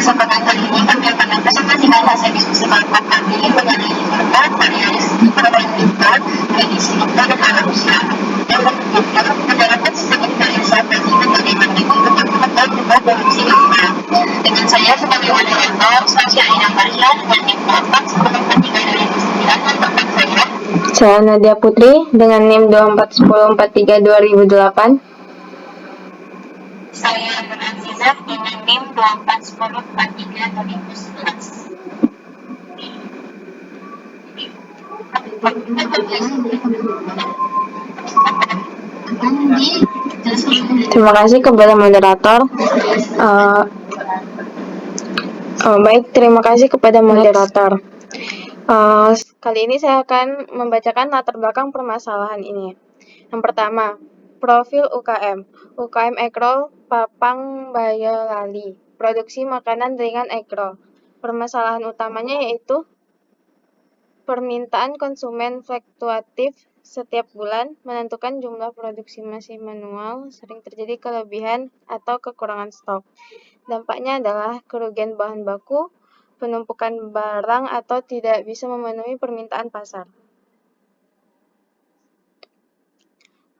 kesempatan kali ini kami akan mempresentasikan hasil diskusi kelompok kami mengenai format variasi perbandingan prediksi dokter dan alam usaha yang bertujuan menerapkan sistem invariansial Fuzzy metode Mandiri untuk mengembangkan jumlah produksi ilmiah. Dengan saya sebagai moderator, Sasha Aina Maria dengan NIM 241043 dan tempat saya Nadia Putri dengan NIM 241043-2008. Saya Nur Azizah dengan NIM 241043-2011. Terima kasih kepada moderator. Terima kasih kepada moderator. Kali ini saya akan membacakan latar belakang permasalahan ini. Yang pertama, profil UKM. UKM Ekrol Papang Bayelali. Produksi makanan ringan Ekrol. Permasalahan utamanya yaitu permintaan konsumen fluktuatif setiap bulan, menentukan jumlah produksi masih manual, sering terjadi kelebihan atau kekurangan stok. Dampaknya adalah kerugian bahan baku, penumpukan barang atau tidak bisa memenuhi permintaan pasar.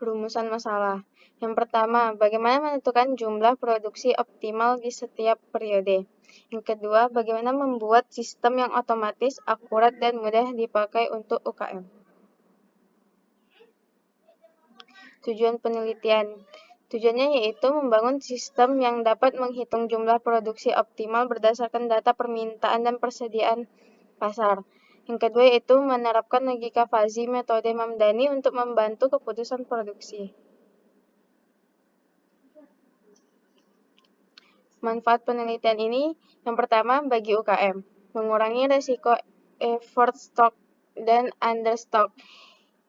Rumusan masalah. Yang pertama, bagaimana menentukan jumlah produksi optimal di setiap periode. Yang kedua, bagaimana membuat sistem yang otomatis, akurat, dan mudah dipakai untuk UKM. Tujuan penelitian. Tujuannya yaitu membangun sistem yang dapat menghitung jumlah produksi optimal berdasarkan data permintaan dan persediaan pasar. Yang kedua yaitu menerapkan logika Fuzzy metode Mamdani untuk membantu keputusan produksi. Manfaat penelitian ini, yang pertama bagi UKM, mengurangi resiko effort stock dan understock,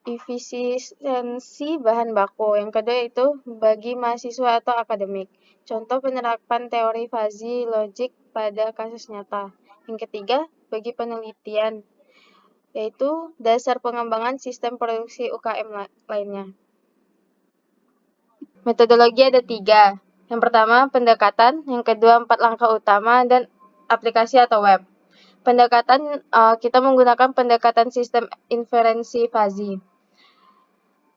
efisiensi bahan baku. Yang kedua itu bagi mahasiswa atau akademik, contoh penerapan teori Fuzzy logic pada kasus nyata. Yang ketiga bagi penelitian, yaitu dasar pengembangan sistem produksi UKM lainnya. Metodologi ada 3. Yang pertama pendekatan, yang kedua 4 langkah utama, dan aplikasi atau web. Pendekatan, kita menggunakan pendekatan sistem inferensi Fuzzy.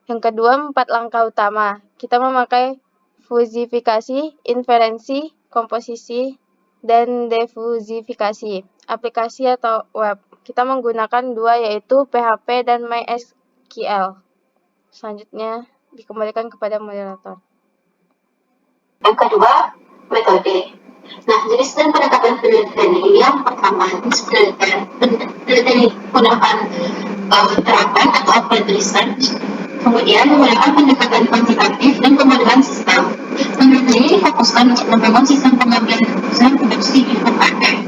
Yang kedua 4 langkah utama, kita memakai fusifikasi, inferensi, komposisi, dan defusifikasi. Aplikasi atau web, kita menggunakan 2 yaitu PHP dan MySQL. Selanjutnya dikembalikan kepada moderator. Yang kedua, metode. Nah, jenis dan pendekatan penelitian ini yang pertama, jenis penelitian menggunakan terapan atau applied research, kemudian menggunakan pendekatan kuantitatif dan pemodelan sistem. Penelitian ini difokuskan untuk membangun sistem pengambilan keputusan produksi di UKM.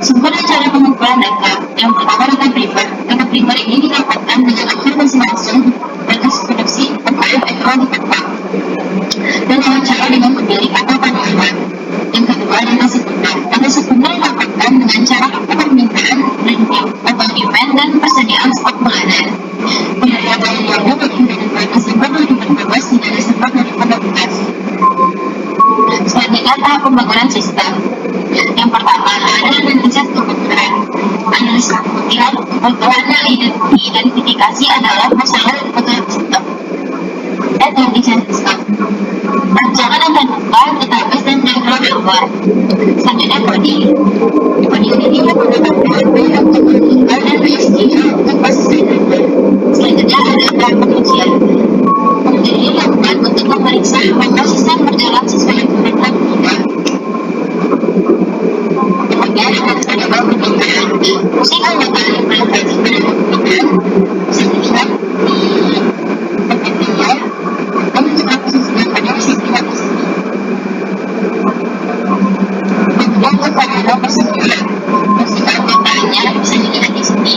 Sumber dan cara pengumpulan data. Yang pertama data primer. Data primer ini didapatkan dengan observasi langsung data produksi UKM Ekrol di tempat dan wawancara dengan pemilik atau karyawan. Yang kedua data sekunder. Data sekunder didapatkan dengan cara permintaan atau demand dan persediaan stok bulanan. Pada data yang diambil pada Desember 2014 hingga Desember 2015. Selanjutnya tahap pembangunan sistem. Yang pertama ada analisis kebutuhan. Analisa kebutuhan yang diidentifikasi adalah masalah dan kebutuhan sistem. Desain sistem. Rancangan dan pembukaan database dan diagram awal. Selanjutnya coding. Coding ini menggunakan PHP untuk meninggal dan MySQL untuk basis data. Selanjutnya ada tahap pengujian. Pengujian ini dilakukan untuk memeriksa apakah sistem berjalan sesuai yang tidak. Kemudian ada permintaan. Fungsi anggota implementasi pada permintaan bisa dilihat di PPT-nya. Dan untuk posisinya pada sistem di sini. Kemudian untuk pada persediaan. Fungsi anggotanya bisa dilihat di sini.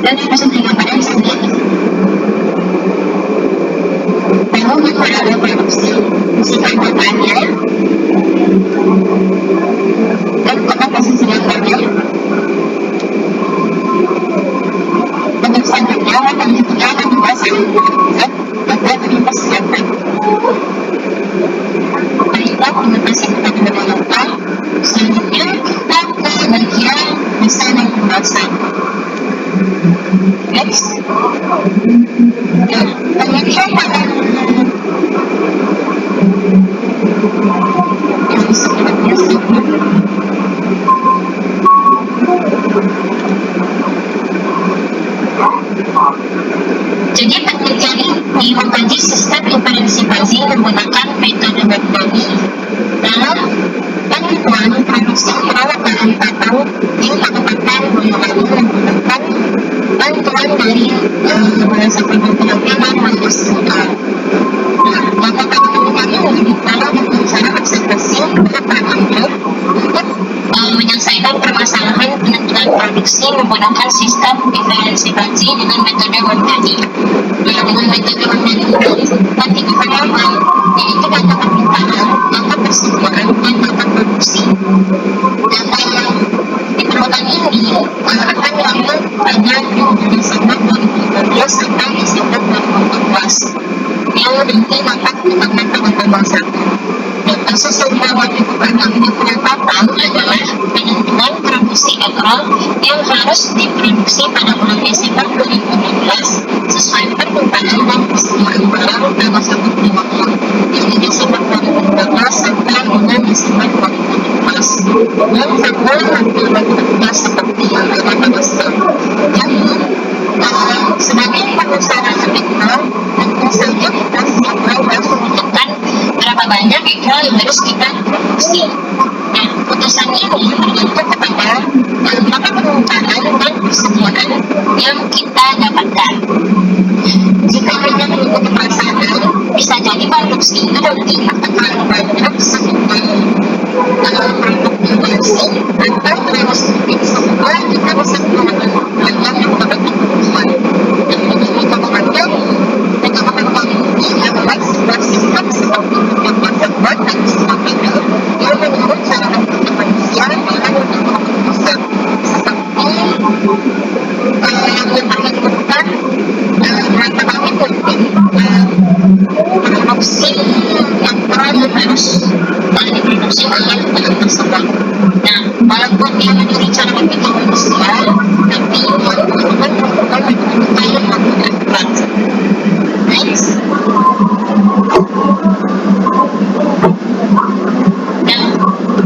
Dan persediaan pada bisa dilihat di sini. Lalu untuk pada produksi. Fungsi anggotanya dan pada posisi gambarnya. Untuk selanjutnya akan dibahas dan dipersiapkan. Dari Next, penelitian pada yang sebenarnya sama. Jadi penelitian ini mengkaji sistem inferensi fuzzy menggunakan metode backbone dalam bantuan produksi peralatan atau yang menggunakan menggunakan bantuan dari bahasa pemrograman MySQL. Data penelitian ini dalam cara observasi untuk menyelesaikan permasalahan penentuan produksi menggunakan sistem inferensi fuzzy dengan metode Web-Dani. Dengan metode Web-Dani disebutkan tiga halaman, yaitu data permintaan, data persediaan, dan data produksi. Data yang diperlukan ini akan diambil pada Desember 2015 sampai Desember 2014 yang nanti dapat ditemukan pada tanggal 1. Dan kasus yang dapat dibuka di penetapan adalah penentuan produksi agrol yang harus diproduksi pada bulan Desember 2016 sesuai permintaan dan persediaan barang tanggal 1 Januari dari Desember 2015 sampai dengan Desember 2017 dan tanggal 2014 seperti yang ada pada slide. Jadi sebagai pengusaha agrol tentu saja kita harus menentukan berapa banyak agrol yang harus kita produksi. Nah, putusan ini bergantung kepada berapa permintaan dan persediaan yang kita dapatkan. Jika hanya mengikuti perasaan, bisa jadi produksi itu nanti akan terlalu banyak sehingga produk berdasi atau terlalu sedikit sehingga kita bisa menggunakan banyak yang dapat kebutuhan. Dan dengan metode ini adalah sebuah sistem seperti yang terbuat dan sebagainya yang menurut cara berpikir manusia dengan keputusan seperti yang diperhitungkan berapa kali mungkin produksi yang harus diproduksi oleh bahan tersebut. Nah, walaupun dia menurut cara berpikir manusia, tapi yang menggunakan metode yang lebih akurat. Next.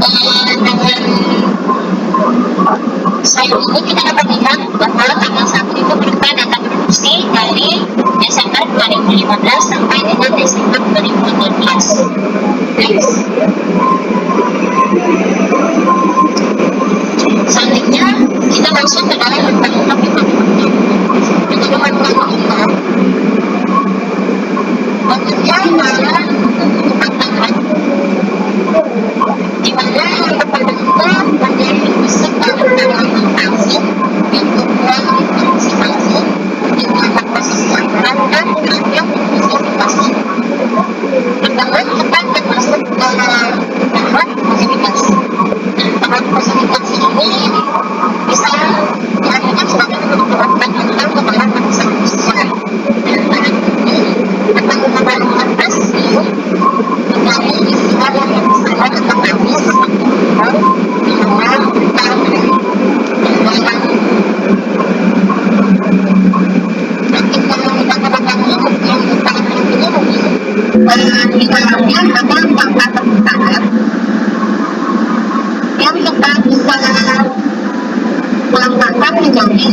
Dengan slide ini kita dapat lihat bahwa tanggal 1 itu berupa data produksi dari Desember 2015 sampai dengan Desember 2014. Next. Selanjutnya kita langsung ke dalam undang-undang metode. Metode undang-undang bekerja dalam pertanyaan di mana yang pertama kita menjadi sistem implementasi yang kedua implementasi dengan proses yang dan yang klasifikasi. Pertama kita termasuk dalam tahap klasifikasi. Tahap klasifikasi ini bisa diartikan sebagai penentuan tentang kebenaran manusia. Dan tahap ini tentang kebenaran rasio menjadi istilah yang bersama tentang habis seperti minuman, tangan, dan nanti kalau kita katakan yang kita ini di dalamnya ada data permintaan yang kita bisa lambangkan menjadi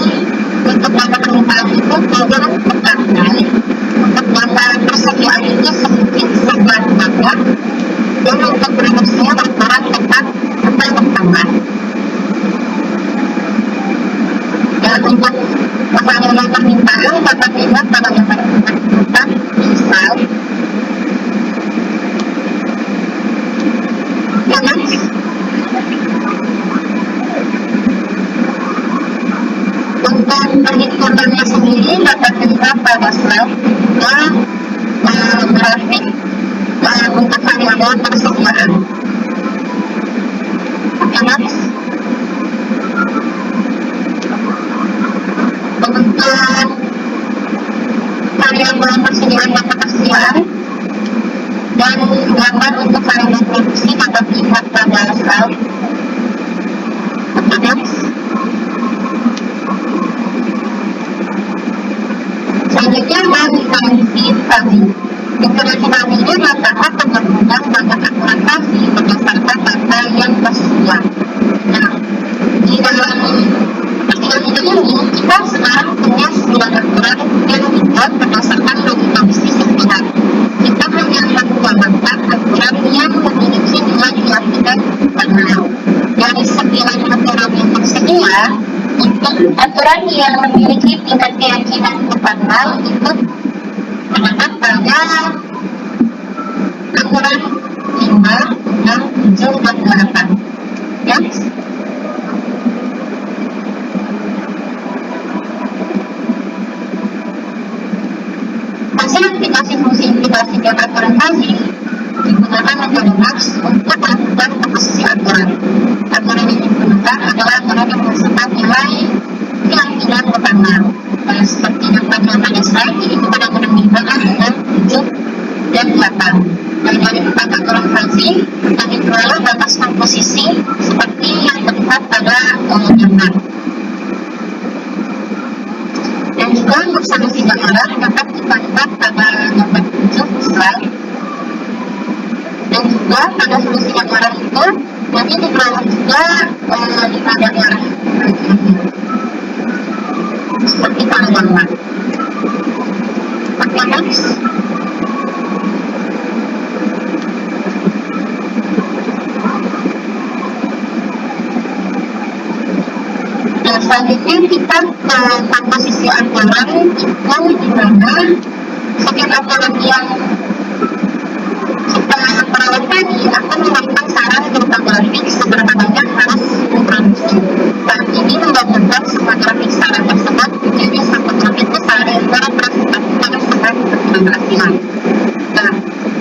untuk data permintaan itu dalam pertanyaan untuk data persediaan itu sedikit sangat banyak dan untuk produksinya berperan tepat atau bertambah. Dan untuk masalah permintaan dapat dilihat pada gambar permintaan misal untuk perhitungannya sendiri dapat dilihat pada slide dan grafik untuk variabel persediaan. Next. Untuk variabel persediaan dan ketersediaan dan gambar untuk variabel produksi dapat dilihat pada slide. Next. fuzzy. Integrasi fuzzy ini adalah tahap penggabungan banyak aturan fuzzy berdasarkan data yang tersedia. Nah, di dalam artikel ini kita sekarang punya 9 aturan yang dibuat berdasarkan logika bisnis yang benar. Kita hanya akan menggambarkan aturan yang memiliki nilai diartikan terkenal. Dari 9 aturan yang tersedia, untuk aturan yang memiliki tingkat keyakinan terkenal itu terdapat pada aturan 5, 6, 7, dan 8. Yes? Hasil aplikasi fungsi implikasi dan aturan fuzzy digunakan metode Max untuk melakukan komposisi aturan. Aturan yang digunakan adalah aturan yang menghasilkan nilai keyakinan terkenal. Seperti yang pada slide ini pada aturan 5, 6, 7, dan 8. Dari 4 aturan fuzzy kami peroleh batas komposisi seperti yang terlihat pada gambar. Dan juga untuk solusi daerah dapat kita lihat pada gambar 7 slide. Dan juga pada solusi daerah itu nanti diperoleh juga 5 daerah seperti pada gambar. Oke, next. Selanjutnya kita ke komposisi aturan yang dimana setiap aturan yang kita peroleh tadi akan memberikan saran berupa grafik seberapa banyak harus diproduksi. Dan ini menggabungkan semua grafik saran tersebut menjadi satu grafik besar yang merepresentasikan sebuah keberhasilan. Nah,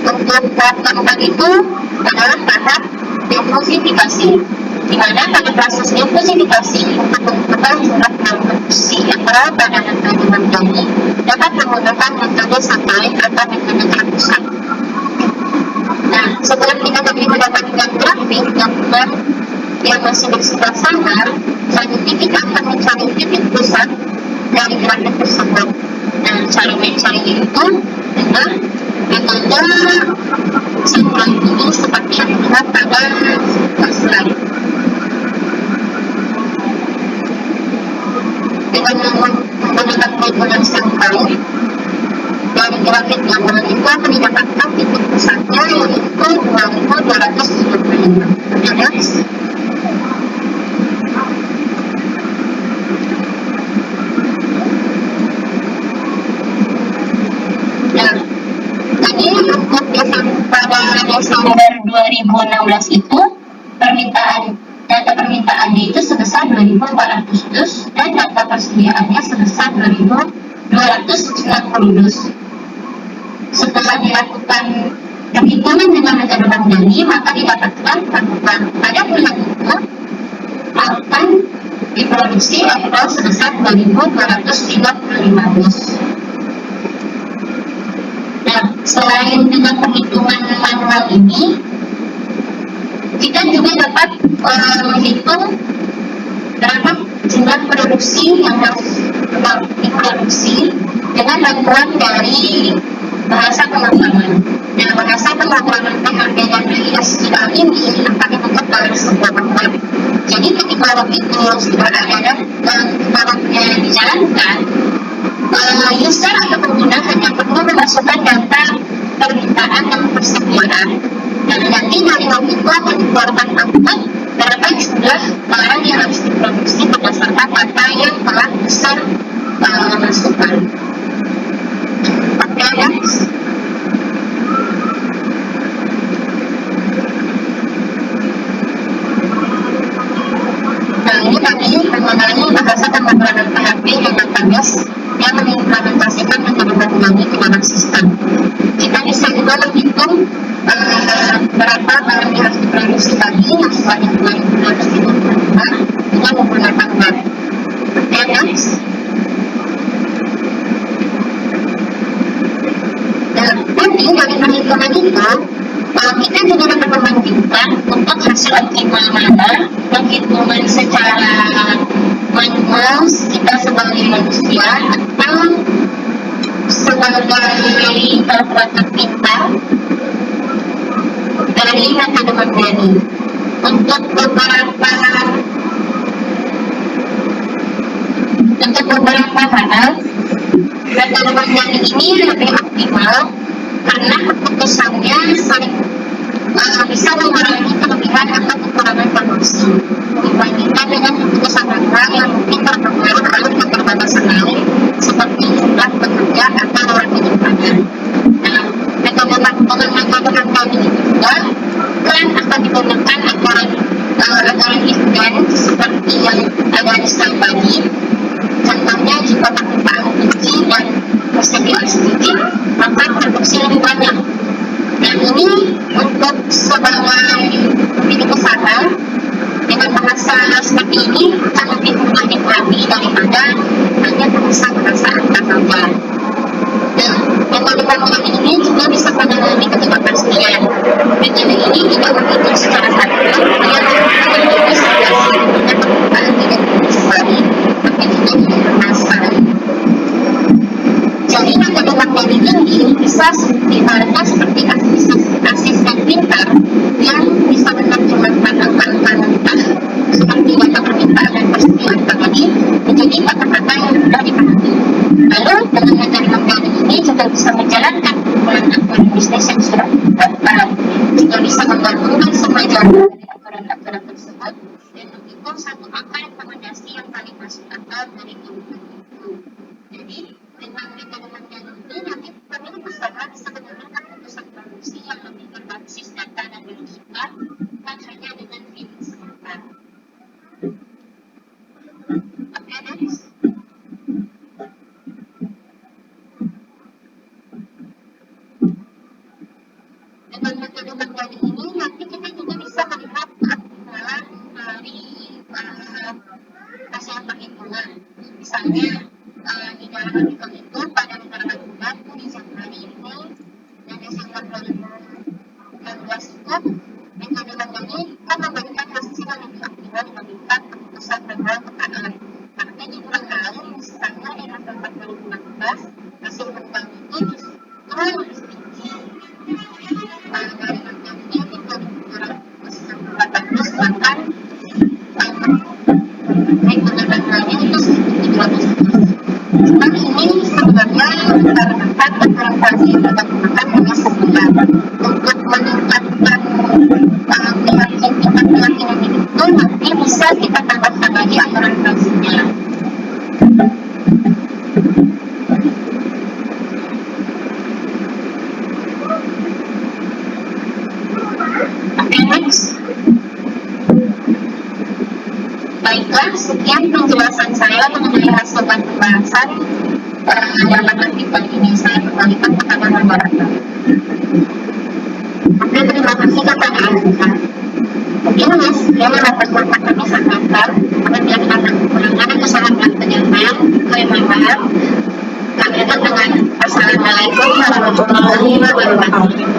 untuk tahap keempat itu adalah tahap diversifikasi, di mana pada proses diversifikasi untuk menentukan jumlah produksi antara pada metode mandiri dapat menggunakan metode satelit atau metode terpusat. Nah, setelah kita tadi mendapatkan grafik gambar yang masih bersifat samar, selanjutnya kita akan mencari titik pusat dari grafik tersebut. Nah, cara mencarinya itu dengan metode sampling ini seperti yang dilihat pada slide. Dengan menggunakan metode sampling dari grafik gambaran itu akan didapatkan titik pusatnya yaitu 2275. Next. Nah, tadi untuk pada Desember 2016 itu data permintaannya itu sebesar 2.400 dus dan data persediaannya sebesar 2.290 dus. Setelah dilakukan perhitungan dengan metode mandiri, maka didapatkan bahwa pada bulan itu akan diproduksi apel sebesar 2.255 dus. Nah, selain dengan perhitungan manual ini, kita juga dapat menghitung berapa jumlah produksi yang harus diproduksi dengan bantuan dari bahasa pemrograman. Nah, bahasa pemrograman PHP dan ISQL ini akan dibentuk dalam sebuah web. Jadi ketika web itu sudah ada dan webnya dijalankan, user atau pengguna hanya perlu memasukkan data permintaan dan persediaan. Dan nanti dari web itu akan dikeluarkan output berapa jumlah barang yang harus diproduksi berdasarkan data yang telah user masukkan. Oke, next. Nah, ini tadi mengenai bahasa pemrograman PHP dan database yang mengimplementasikan metode mandiri ke dalam sistem. Kita bisa juga menghitung berapa barang yang harus diproduksi tadi yang sebanyak 2.255 dengan menggunakan web. Oke, next. Nanti dari perhitungan itu kita juga dapat membandingkan untuk hasil optimal mana penghitungan secara manual kita sebagai manusia atau sebagai kalkulator pintar dari metode Mandani. Untuk beberapa hal, metode Mandani ini lebih optimal karena keputusannya bisa mengurangi kelebihan atau kekurangan produksi dibandingkan dengan keputusan orang yang mungkin terpengaruh oleh keterbatasan lain seperti jumlah pekerja atau orang penyimpanan. Nah, metode Mandani ini juga kan akan digunakan aturan if then seperti yang ada di slide tadi. Contohnya jika permintaan tinggi dan persediaan sedikit, maka produksi lebih banyak. Dan ini untuk sebagai pemilik usaha dengan bahasa seperti ini akan lebih mudah dipahami daripada hanya pengusaha angka saja. Dan metode Mandani ini juga bisa menangani ketidakpastian. Metode ini tidak menghitung secara satuan yang menjadi situasi dengan permintaan tidak disadari, tapi juga tidak berdasar. Jadi metode Mandani ini bisa diharapkan seperti asisten pintar yang bisa menerjemahkan angka-angka mentah seperti data permintaan dan persediaan tadi menjadi kata-kata yang mudah dipahami. Lalu dengan metode Mandani ini juga bisa menjalankan aturan bisnis yang sudah ditetapkan, juga bisa menggabungkan semua jawaban dari aturan-aturan tersebut dan menghitung satu angka rekomendasi yang paling masuk akal dari jawaban itu. Jadi dengan metode Mandani ini nanti pemilik usaha bisa menentukan keputusan produksi yang lebih berbasis data dan logika, bukan hanya dengan feeling semata. Oke, next. Dengan metode Mandani ini nanti kita juga bisa melihat keakuralan dari hasil perhitungan. Misalnya di dalam artikel itu pada keterangan bulan di Januari ini dan Desember 2016 itu metode Mandani kan memberikan hasil yang lebih optimal dibandingkan keputusan manual tekanan. Tapi di bulan lain misalnya di November 2016 hasil Mandani itu justru lebih tinggi dari Mandani di 2018, bahkan metode manualnya itu sekitar 300%. Dan ini sebenarnya dikarenakan aturan fase yang kita gunakan hanya sebulan. Untuk meningkatkan tingkat keyakinan itu nanti bisa kita tambahkan lagi aturan fasenya. Oke, next. Baiklah, sekian penjelasan saya mengenai hasil pembahasan dalam artikel ini. Saya kembalikan kepada moderator. Oke, terima kasih kepada Anda. Mungkin yang dapat kami sampaikan. Apabila ada kekurangan atau salah penyampaian, kami mohon maaf. Kami akan dengan Assalamualaikum warahmatullahi wabarakatuh.